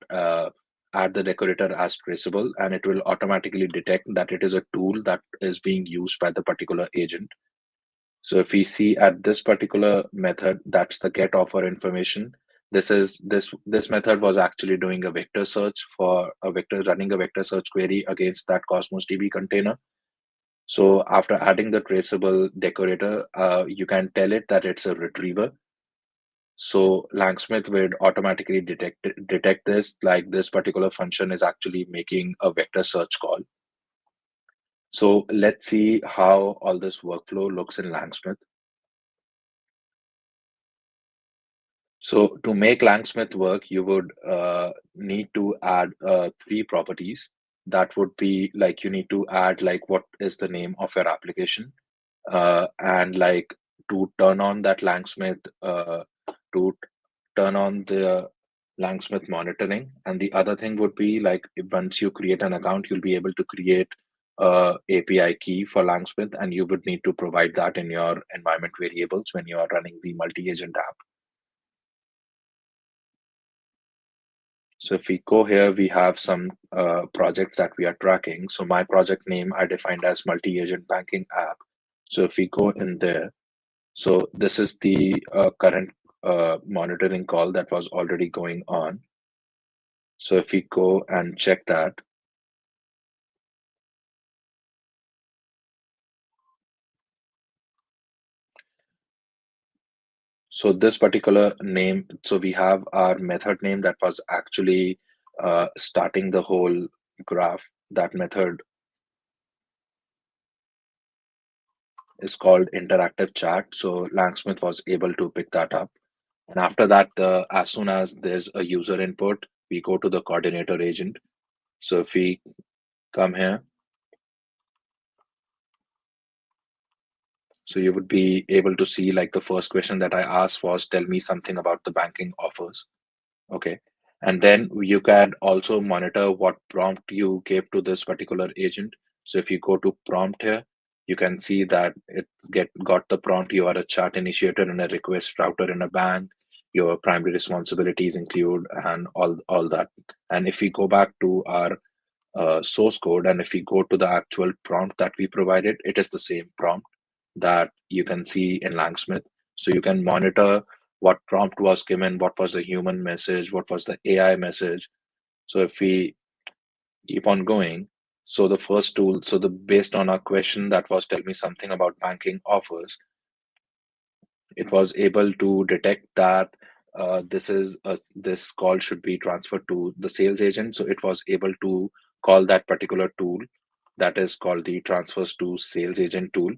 add the decorator as traceable, and it will automatically detect that it is a tool that is being used by the particular agent. So if we see at this particular method, that's the get offer information. This method was actually doing a vector search running a vector search query against that Cosmos DB container. So after adding the traceable decorator, you can tell it that it's a retriever. So Langsmith would automatically detect this, like this particular function is actually making a vector search call. So let's see how all this workflow looks in Langsmith. So to make Langsmith work, you would need to add 3 properties. That would be like, you need to add like what is the name of your application, and like to turn on that Langsmith, to turn on the Langsmith monitoring. And the other thing would be like, once you create an account, you'll be able to create a API key for Langsmith, and you would need to provide that in your environment variables when you are running the multi-agent app. So if we go here, we have some projects that we are tracking. So my project name I defined as multi-agent banking app. So if we go in there, so this is the current monitoring call that was already going on. So if we go and check that, so this particular name, so we have our method name that was actually starting the whole graph. That method is called interactive chat. So Langsmith was able to pick that up. And after that, as soon as there's a user input, we go to the coordinator agent. So if we come here, So you would be able to see like the first question that I asked was, tell me something about the banking offers. Okay. And then you can also monitor what prompt you gave to this particular agent. So if you go to prompt here, you can see that it got the prompt. You are a chat initiator and a request router in a bank. Your primary responsibilities include and all that. And if we go back to our source code, and if we go to the actual prompt that we provided, it is the same prompt that you can see in Langsmith. So you can monitor what prompt was given, what was the human message, what was the AI message. So if we keep on going, so the first tool, so the based on our question that was tell me something about banking offers, it was able to detect that this call should be transferred to the sales agent. So it was able to call that particular tool that is called the transfers to sales agent tool.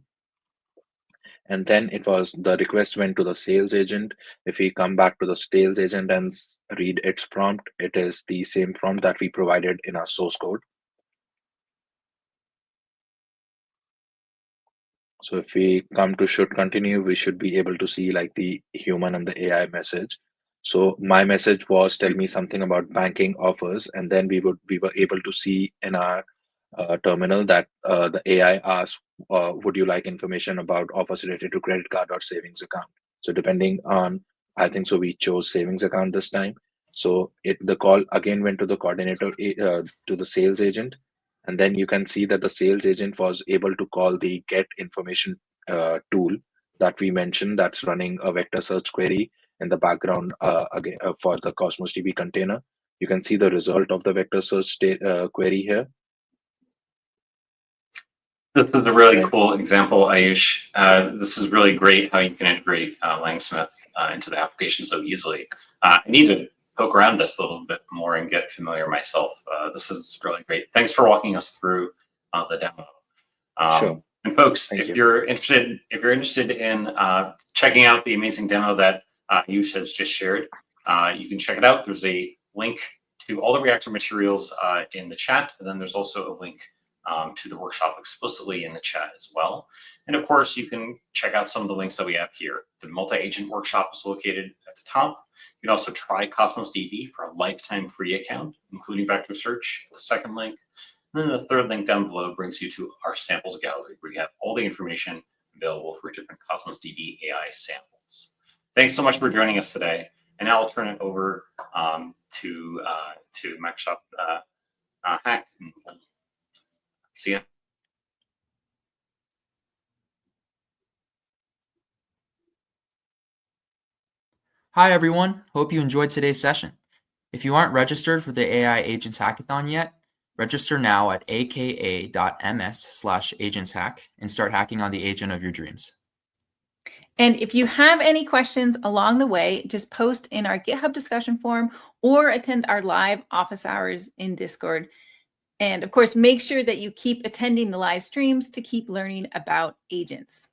And then the request went to the sales agent. If we come back to the sales agent and read its prompt, it is the same prompt that we provided in our source code. So if we come to should continue, we should be able to see like the human and the AI message. So my message was tell me something about banking offers, and then we were able to see in our terminal that the AI asked, would you like information about offers related to credit card or savings account? So depending on, I think so we chose savings account this time. So the call again went to the coordinator, to the sales agent. And then you can see that the sales agent was able to call the get information tool that we mentioned that's running a vector search query in the background again for the Cosmos DB container. You can see the result of the vector search query here. This is a really cool example, Ayush. This is really great how you can integrate LangSmith into the application so easily. I need to poke around this a little bit more and get familiar myself. This is really great. Thanks for walking us through the demo. Sure. And folks, Thank if you. you're interested in checking out the amazing demo that Ayush has just shared, you can check it out. There's a link to all the Reactor materials in the chat, and then there's also a link to the workshop explicitly in the chat as well. And of course, you can check out some of the links that we have here. The multi-agent workshop is located at the top. You can also try Cosmos DB for a lifetime free account, including vector search, the second link. And then the third link down below brings you to our samples gallery, where you have all the information available for different Cosmos DB AI samples. Thanks so much for joining us today. And now I'll turn it over to Microsoft Hack. See ya. Hi, everyone. Hope you enjoyed today's session. If you aren't registered for the AI Agents Hackathon yet, register now at aka.ms/agentshack and start hacking on the agent of your dreams. And if you have any questions along the way, just post in our GitHub discussion forum or attend our live office hours in Discord. And of course, make sure that you keep attending the live streams to keep learning about agents.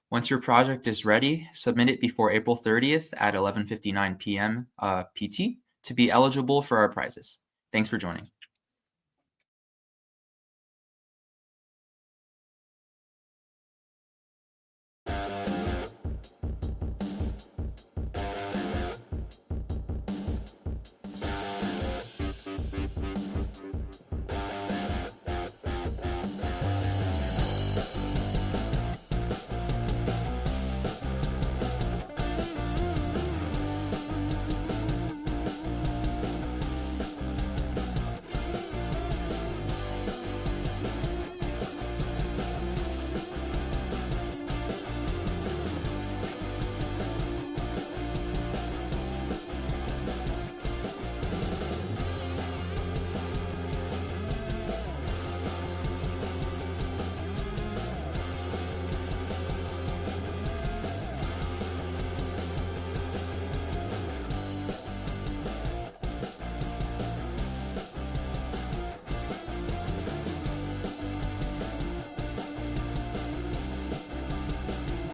Once your project is ready, submit it before April 30th at 11:59 p.m. PT to be eligible for our prizes. Thanks for joining.